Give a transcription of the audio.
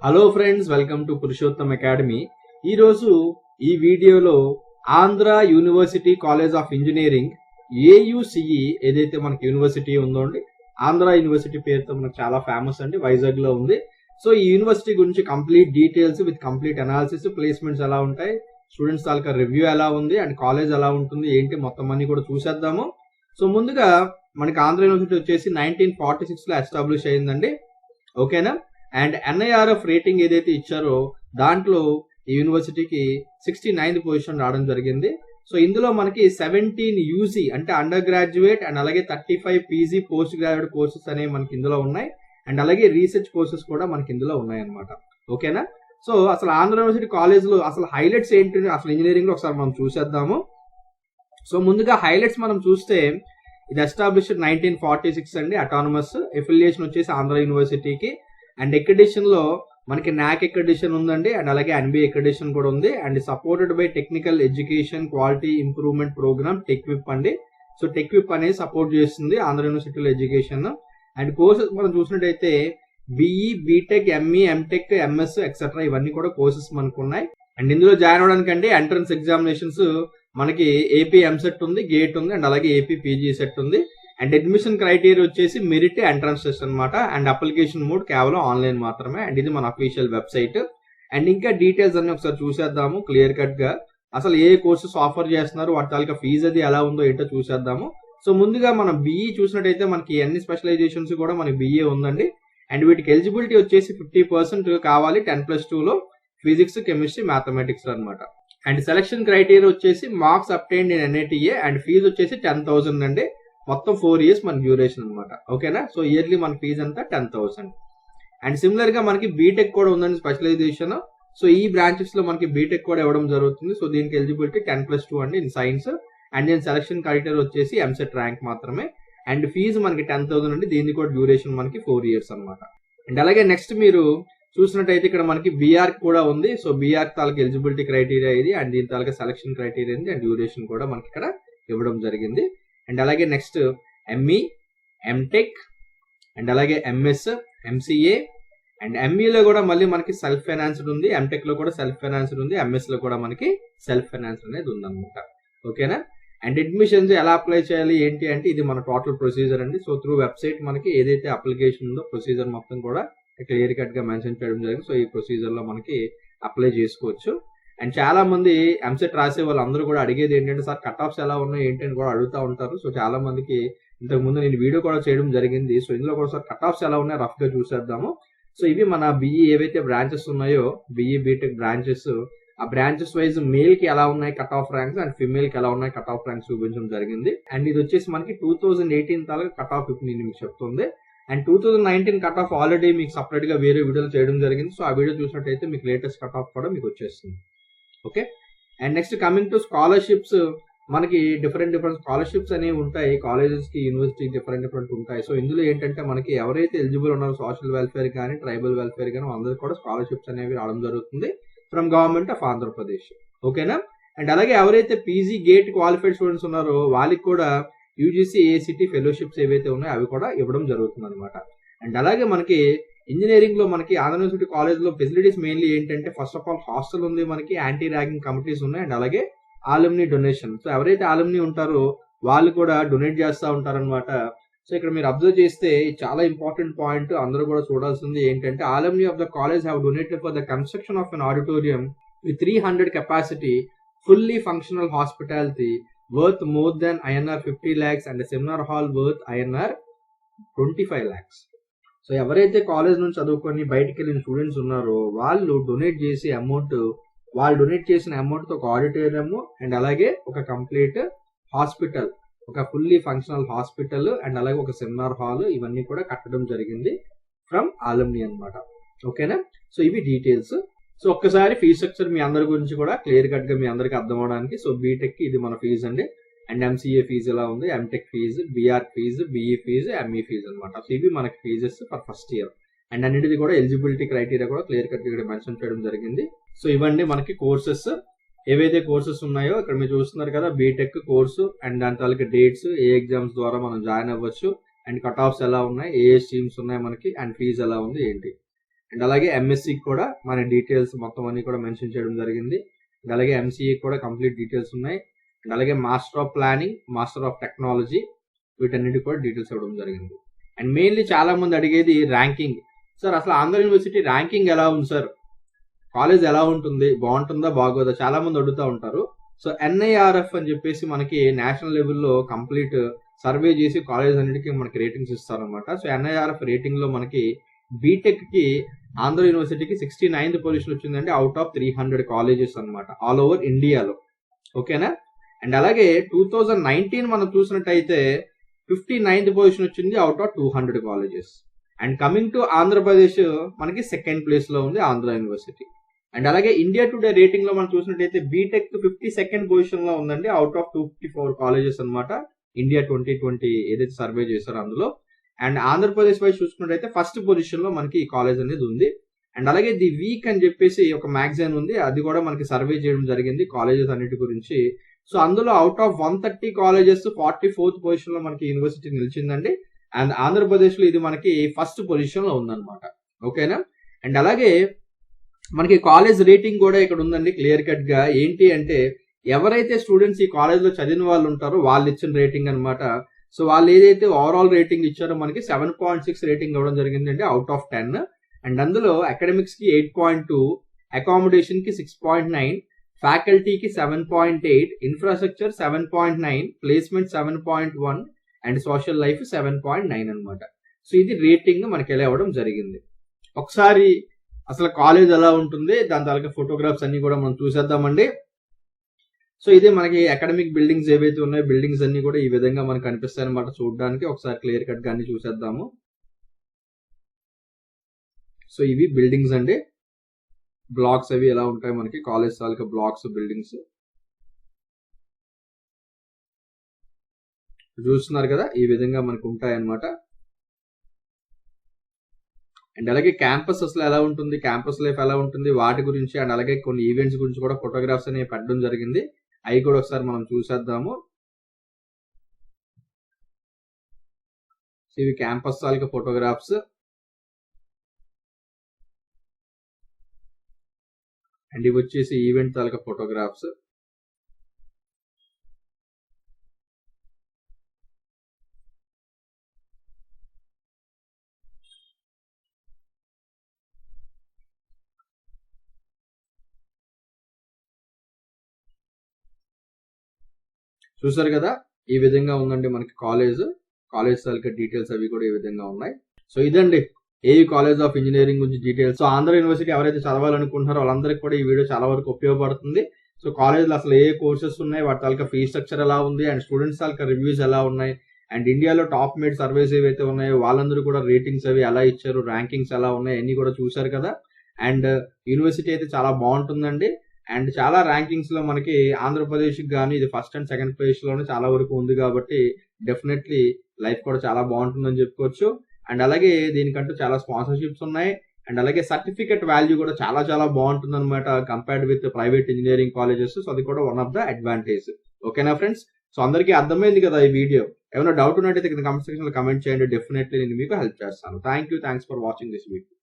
Hello friends, welcome to Purushottam academy. ఈరోజు ఈ వీడియోలో Andhra university college of engineering AUCE ఏదైతే మనకి యూనివర్సిటీ ఉందో అండి, ఆంధ్ర యూనివర్సిటీ పేరుతో మనకు చాలా ఫేమస్ అండి, వైజాగ్ లో ఉంది. సో ఈ యూనివర్సిటీ గురించి complete details with complete analysis, placements ఎలా ఉంటాయి, స్టూడెంట్స్ తాలూకా రివ్యూ ఎలా ఉంది అండ్ కాలేజ్ ఎలా ఉంటుంది ఏంటి మొత్తం అన్ని కూడా చూసేద్దాము. సో ముందుగా మనకి ఆంధ్ర యూనివర్సిటీ వచ్చేసి 1946 లో ఎస్టాబ్లిష్ అయిందండి, ఓకేనా. అండ్ NIRF రేటింగ్ ఏదైతే ఇచ్చారో దాంట్లో ఈ యూనివర్సిటీకి 69th పొజిషన్ రావడం జరిగింది. సో ఇందులో మనకి 17 UG అంటే అండర్ గ్రాడ్యుయేట్ అండ్ అలాగే 35 PG పోస్ట్ గ్రాడ్యుయేట్ కోర్సెస్ అనేవి మనకి ఇందులో ఉన్నాయి. అండ్ అలాగే రీసెర్చ్ కోర్సెస్ కూడా మనకి ఇందులో ఉన్నాయి అనమాట, ఓకేనా. సో అసలు ఆంధ్ర యూనివర్సిటీ కాలేజ్ లో అసలు హైలైట్స్ ఏంటి అసలు ఇంజనీరింగ్ లో ఒకసారి మనం చూసేద్దాము. సో ముందుగా హైలైట్స్ మనం చూస్తే ఇది ఎస్టాబ్లిష్డ్ 1946 అండి, అటానమస్, ఎఫిలియేషన్ వచ్చేసి ఆంధ్ర యూనివర్సిటీకి. అండ్ ఎక్రిడిషన్ లో మనకి NAAC ఎక్రిడిషన్ ఉందండి, అండ్ అలాగే NBA ఎక్రిడిషన్ కూడా ఉంది. And supported by technical education quality improvement programme TEQIP అండి. సో టెక్విప్ అనేది సపోర్ట్ చేస్తుంది ఆంధ్ర యూనివర్సిటీలో ఎడ్యుకేషన్. అండ్ కోర్సెస్ మనం చూసినట్టయితే BE, BTech, ME, MTech, MS etcetera ఇవన్నీ కూడా కోర్సెస్ మనకు ఉన్నాయి. అండ్ ఇందులో జాయిన్ అవడానికండి ఎంట్రన్స్ ఎగ్జామినేషన్స్ మనకి AP MSET ఉంది, గేట్ ఉంది, అండ్ అలాగే AP PG సెట్ ఉంది. అండ్ అడ్మిషన్ క్రైటీరియా వచ్చేసి మెరిట్ ఎంట్రన్స్ టెస్ట్ అనమాట. అండ్ అప్లికేషన్ మోడ్ కేవలం ఆన్లైన్ మాత్రమే. అండ్ ఇది మన అఫీషియల్ వెబ్సైట్. అండ్ ఇంకా డీటెయిల్స్ అన్ని ఒకసారి చూసేద్దాము క్లియర్ కట్ గా. అసలు ఏ కోర్సెస్ ఆఫర్ చేస్తున్నారు, వాటి తాలూకా ఫీజు అది ఎలా ఉందో ఏంటో చూసేద్దాము. సో ముందుగా మనం BE చూసినట్టయితే మనకి అన్ని స్పెషలైజేషన్స్ కూడా మనకి BE ఉందండి. అండ్ వీటికి ఎలిజిబిలిటీ వచ్చేసి 50% కావాలి 10+2 లో ఫిజిక్స్, కెమిస్ట్రీ, మ్యాథమెటిక్స్ అనమాట. అండ్ సెలక్షన్ క్రైటీరియా వచ్చేసి marks obtained in NITA. And fee వచ్చేసి 10,000 అండి. మొత్తం 4 years మన డ్యూరేషన్ అనమాట, ఓకేనా. సో ఇయర్లీ మన ఫీజు అంతా 10,000. అండ్ సిమిలర్ గా మనకి BTech కూడా ఉందండి స్పెషలైజేషన్. సో ఈ బ్రాంచెస్ లో మనకి BTech కూడా ఇవ్వడం జరుగుతుంది. సో దీనికి ఎలిజిబిలిటీ 10+2 అండి ఇన్ సైన్స్. అండ్ దీని సెలక్షన్ క్రైటీరియా వచ్చేసి MSET ర్యాంక్ మాత్రమే. అండ్ ఫీజు మనకి 10,000 అండి, దీనికి కూడా డ్యూరేషన్ మనకి 4 years అనమాట. అండ్ అలాగే నెక్స్ట్ మీరు చూసినట్టయితే ఇక్కడ మనకి BR కూడా ఉంది. సో BR తాలూకా ఎలిజిబిలిటీ క్రైటీరియా ఇది, అండ్ దీని తాలూకా సెలక్షన్ క్రైటీరియా ఉంది, అండ్ డ్యూరేషన్ కూడా మనకి ఇక్కడ ఇవ్వడం జరిగింది. అండ్ అలాగే నెక్స్ట్ ME, MTech, అండ్ అలాగే MS, MCA. అండ్ ME లో కూడా మళ్ళీ మనకి సెల్ఫ్ ఫైనాన్స్డ్ ఉంది, MTech లో కూడా సెల్ఫ్ ఫైనాన్స్డ్ ఉంది, MS లో కూడా మనకి సెల్ఫ్ ఫైనాన్స్ అనేది ఉందన్నమాట, ఓకేనా. అండ్ అడ్మిషన్స్ ఎలా అప్లై చేయాలి ఏంటి అంటే ఇది మన టోటల్ ప్రొసీజర్ అండి. సో త్రూ వెబ్సైట్ మనకి ఏదైతే అప్లికేషన్ ఉందో ప్రొసీజర్ మొత్తం కూడా క్లియర్ కట్ గా మెన్షన్ చేయడం జరిగింది. సో ఈ ప్రొసీజర్ లో మనకి అప్లై చేసుకోవచ్చు. అండ్ చాలా మంది MSET రాసే వాళ్ళు అందరూ కూడా అడిగేది ఏంటంటే సార్ కట్ ఆఫ్స్ ఎలా ఉన్నాయి ఏంటి అని కూడా అడుగుతూ ఉంటారు. సో చాలా మందికి ఇంతకు ముందు నేను వీడియో కూడా చేయడం జరిగింది. సో ఇందులో కూడా సార్ కట్ ఆఫ్స్ ఎలా ఉన్నాయి రఫ్ గా చూసేద్దాము. సో ఇవి మన BE ఏవైతే బ్రాంచెస్ ఉన్నాయో BE BTech బ్రాంచెస్, ఆ బ్రాంచెస్ వైజ్ మేల్ కి ఎలా ఉన్నాయి cut off ranks and female కి ఎలా ఉన్నాయి కట్ ఆఫ్ ర్యాంక్స్ చూపించడం జరిగింది. అండ్ ఇది వచ్చేసి మనకి 2018 తాలూకా కట్ ఆఫ్ ఇప్పుడు నేను మీకు చెప్తుంది. అండ్ 2019 కట్ ఆఫ్ ఆల్రెడీ మీకు సపరేట్ గా వేరే వీడియోలు చేయడం జరిగింది. సో ఆ వీడియో చూసినట్టయితే మీకు లేటెస్ట్ కట్ ఆఫ్ కూడా మీకు వచ్చేస్తుంది, okay. And next coming to scholarships, మనకి డిఫరెంట్ స్కాలర్షిప్స్ అనేవి ఉంటాయి కాలేజెస్ కి, యూనివర్సిటీ డిఫరెంట్ ఉంటాయి. సో ఇందులో ఏంటంటే మనకి ఎవరైతే ఎలిజిబుల్ ఉన్నారో సోషల్ వెల్ఫేర్ కానీ ట్రైబల్ వెల్ఫేర్ కానీ అందరికి కూడా స్కాలర్షిప్స్ అనేవి రావడం జరుగుతుంది ఫ్రమ్ గవర్నమెంట్ ఆఫ్ ఆంధ్రప్రదేశ్, ఓకేనా. అండ్ అలాగే ఎవరైతే PG గేట్ క్వాలిఫైడ్ స్టూడెంట్స్ ఉన్నారో వాళ్ళకి కూడా UGC AICTE ఫెలోషిప్స్ ఏవైతే ఉన్నాయో అవి కూడా ఇవ్వడం జరుగుతుంది అనమాట. అండ్ అలాగే మనకి ఇంజనీరింగ్ లో మనకి ఆంధ్ర యూనివర్సిటీ కాలేజ్ లో ఫెసిలిటీస్ మెయిన్లీ ఏంటంటే ఫస్ట్ ఆఫ్ ఆల్ హాస్టల్ ఉంది, మనకి యాంటీ ర్యాగింగ్ కమిటీస్ ఉన్నాయి, అండ్ అలాగే ఆలుమ్ని డొనేషన్. సో ఎవరైతే ఆలుమ్ని ఉంటారో వాళ్ళు కూడా డొనేట్ చేస్తూ ఉంటారనమాట. సో ఇక్కడ మీరు అబ్జర్వ్ చేస్తే చాలా ఇంపార్టెంట్ పాయింట్ అందరూ కూడా చూడాల్సింది ఏంటంటే ఆలుమ్ని of the college have donated for the construction of an auditorium with 300 capacity, fully functional hospitality worth more than INR 50 lakhs and seminar hall worth INR 25 lakhs. So ఎవరైతే college నుంచి చదువుకొని బయటకు వెళ్ళిన students ఉన్నారో వాళ్ళు డొనేట్ చేసిన amount తో ఒక ఆడిటోరియం అండ్ అలాగే ఒక కంప్లీట్ హాస్పిటల్, ఒక ఫుల్లీ ఫంక్షనల్ హాస్పిటల్ అండ్ అలాగే ఒక సెమినార్ హాల్ ఇవన్నీ కూడా కట్టడం జరిగింది ఫ్రమ్ ఆలుమ్ని అనమాట, ఓకేనా. సో ఇవి డీటెయిల్స్. సో ఒక్కసారి ఫీజ్ స్ట్రక్చర్ మీ అందరి గురించి కూడా క్లియర్ కట్ గా మీ అందరికి అర్థం అవడానికి. సో BTech కి ఇది మన ఫీజు అండి, అండ్ MCA ఫీజు ఎలా ఉంది, MTech fees, BR fees, BE fees, ME fees అనమాట. సో ఇవి మనకి fees for first year. And అన్నిటిది కూడా ఎలిజిబిలిటీ క్రైటీరియా కూడా క్లియర్ కట్ ఇక్కడ మెన్షన్ చేయడం జరిగింది. సో ఇవన్నీ మనకి కోర్సెస్ ఏవైతే కోర్సెస్ ఉన్నాయో ఇక్కడ మీరు చూస్తున్నారు కదా, BTech కోర్సు అండ్ దాని తాలూకా డేట్స్, ఏ ఎగ్జామ్స్ ద్వారా మనం జాయిన్ అవ్వచ్చు, అండ్ కట్ ఆఫ్స్ ఎలా ఉన్నాయి, ఏ స్ట్రీమ్స్ ఉన్నాయి మనకి, అండ్ ఫీజు ఎలా ఉంది ఏంటి. అండ్ అలాగే ఎంఎస్సి కూడా మన డీటెయిల్స్ మొత్తం అన్ని కూడా మెన్షన్ చేయడం జరిగింది. అండ్ అలాగే ఎంసీఏ కూడా కంప్లీట్ డీటెయిల్స్ ఉన్నాయి. అండ్ అలాగే master of planning, master of technology, వీటన్నిటి కూడా డీటెయిల్స్ ఇవ్వడం జరిగింది. అండ్ మెయిన్లీ చాలా మంది అడిగేది ర్యాంకింగ్. సార్ అసలు ఆంధ్ర యూనివర్సిటీ ర్యాంకింగ్ ఎలా ఉంది సార్, కాలేజ్ ఎలా ఉంటుంది, బాగుంటుందా బాగోదా చాలా మంది అడుగుతూ ఉంటారు. సో ఎన్ఐఆర్ఎఫ్ అని చెప్పేసి మనకి నేషనల్ లెవెల్లో కంప్లీట్ సర్వే చేసి కాలేజ్ అన్నిటికీ మనకి రేటింగ్స్ ఇస్తారనమాట. సో ఎన్ఐఆర్ఎఫ్ రేటింగ్ లో మనకి బీటెక్ కి ఆంధ్ర యూనివర్సిటీకి 69th పొజిషన్ వచ్చిందండి అవుట్ ఆఫ్ 300 కాలేజెస్ అనమాట ఆల్ ఓవర్ ఇండియాలో. ఓకేనా. అండ్ అలాగే 2019 మనం చూసినట్టయితే 59th పొజిషన్ వచ్చింది out of 200 colleges. And coming to Andhra Pradesh మనకి సెకండ్ ప్లేస్ లో ఉంది ఆంధ్ర యూనివర్సిటీ. అండ్ అలాగే ఇండియా టుడే రేటింగ్ లో మనం చూసినట్టయితే బీటెక్ 52nd పొజిషన్ లో ఉందండి అవుట్ ఆఫ్ 254 కాలేజెస్ అనమాట. ఇండియా 2020 ఏదైతే సర్వే చేశారో అందులో. అండ్ ఆంధ్రప్రదేశ్ వైజ్ చూసుకున్నట్టయితే ఫస్ట్ పొజిషన్ లో మనకి ఈ కాలేజ్ అనేది ఉంది. అండ్ అలాగే ది వీక్ అని చెప్పేసి ఒక మ్యాగజైన్ ఉంది, అది కూడా మనకి సర్వే చేయడం జరిగింది కాలేజెస్ అన్నిటి గురించి. సో అందులో out of 130 colleges 44th position లో మనకి యూనివర్సిటీ నిలిచిందండి. అండ్ ఆంధ్రప్రదేశ్ లో ఇది మనకి ఫస్ట్ పొజిషన్ లో ఉందన్నమాట. ఓకేనా. అండ్ అలాగే మనకి కాలేజ్ రేటింగ్ కూడా ఇక్కడ ఉందండి క్లియర్ కట్ గా. ఏంటి అంటే ఎవరైతే స్టూడెంట్స్ ఈ కాలేజ్ లో చదివిన వాళ్ళు ఉంటారో వాళ్ళు ఇచ్చిన రేటింగ్ అనమాట. సో వాళ్ళు ఏదైతే ఓవరాల్ రేటింగ్ ఇచ్చారో మనకి 7.6 రేటింగ్ ఇవ్వడం జరిగిందండి అవుట్ ఆఫ్ 10. అండ్ అందులో అకాడమిక్స్ కి 8.2, అకామిడేషన్ కి 6.9, ఫ్యాకల్టీకి 7.8, infrastructure 7.9, placement 7.1 and social life 7.9 అనమాట. సో ఇది రేటింగ్ మనకి ఎలా ఇవ్వడం జరిగింది. ఒకసారి అసలు కాలేజ్ ఎలా ఉంటుంది దాని తాలూకా ఫోటోగ్రాఫ్స్ అన్ని కూడా మనం చూసేద్దామండి. సో ఇదే మనకి అకాడమిక్ బిల్డింగ్స్ ఏవైతే ఉన్నాయో బిల్డింగ్స్ అన్ని కూడా ఈ విధంగా మనకు కనిపిస్తాయి అనమాట చూడడానికి. ఒకసారి క్లియర్ కట్ గా అన్ని చూసేద్దాము. సో ఇవి బిల్డింగ్స్ అండి, బ్లాక్స్ అవి ఎలా ఉంటాయి మనకి కాలేజ్ తాలూకా బ్లాక్స్ బిల్డింగ్స్ చూస్తున్నారు కదా, ఈ విధంగా మనకు ఉంటాయి అన్నమాట. అండ్ అలాగే క్యాంపస్ అసలు ఎలా ఉంటుంది, క్యాంపస్ లైఫ్ ఎలా ఉంటుంది వాటి గురించి అండ్ అలాగే కొన్ని ఈవెంట్స్ గురించి కూడా ఫోటోగ్రాఫ్స్ అనేవి పెట్టడం జరిగింది. అవి కూడా ఒకసారి మనం చూసేద్దాము. ఇవి క్యాంపస్ తాలూకా ఫోటోగ్రాఫ్స్. అండ్ ఇవి వచ్చేసి ఈవెంట్ తాలూకా ఫోటోగ్రాఫ్స్. చూసారు కదా, ఈ విధంగా ఉందండి మనకి కాలేజ్ తాలూకా డీటెయిల్స్ అవి కూడా ఈ విధంగా ఉన్నాయి. సో ఇదండి ఏయూ కాలేజ్ ఆఫ్ ఇంజనీరింగ్ గురించి డీటెయిల్స్. సో ఆంధ్ర యూనివర్సిటీ ఎవరైతే చదవాలనుకుంటున్నారో వాళ్ళందరికీ కూడా ఈ వీడియో చాలా వరకు ఉపయోగపడుతుంది. సో కాలేజ్లో అసలు ఏ కోర్సెస్ ఉన్నాయి, వాటి తాలూకా ఫీ స్ట్రక్చర్ ఎలా ఉంది, అండ్ స్టూడెంట్స్ తాలూకా రివ్యూస్ ఎలా ఉన్నాయి, అండ్ ఇండియాలో టాప్ మేడ్ సర్వేస్ ఏవైతే ఉన్నాయో వాళ్ళందరూ కూడా రేటింగ్స్ అవి ఎలా ఇచ్చారు, ర్యాంకింగ్స్ ఎలా ఉన్నాయి అన్ని కూడా చూశారు కదా. అండ్ యూనివర్సిటీ అయితే చాలా బాగుంటుందండి. అండ్ చాలా ర్యాంకింగ్స్ లో మనకి ఆంధ్రప్రదేశ్ కానీ ఇది ఫస్ట్ అండ్ సెకండ్ ప్లేస్ లోనే చాలా వరకు ఉంది కాబట్టి డెఫినెట్లీ లైఫ్ కూడా చాలా బాగుంటుందని చెప్పుకోవచ్చు. అండ్ అలాగే దీనికంటూ చాలా స్పాన్సర్షిప్స్ ఉన్నాయి. అండ్ అలాగే సర్టిఫికెట్ వాల్యూ కూడా చాలా చాలా బాగుంటుంది అనమాట compared with private engineering colleges. So అది కూడా వన్ ఆఫ్ ద అడ్వాంటేజ్. ఓకేనా ఫ్రెండ్స్. సో అందరికీ అర్థమైంది కదా ఈ వీడియో. ఏమైనా డౌట్ ఉన్నట్టయితే కింద కామెంట్ సెక్షన్ లో కమెంట్ చేయండి, డెఫినెట్లీ నేను మీకు హెల్ప్ చేస్తాను. Thanks for watching this video.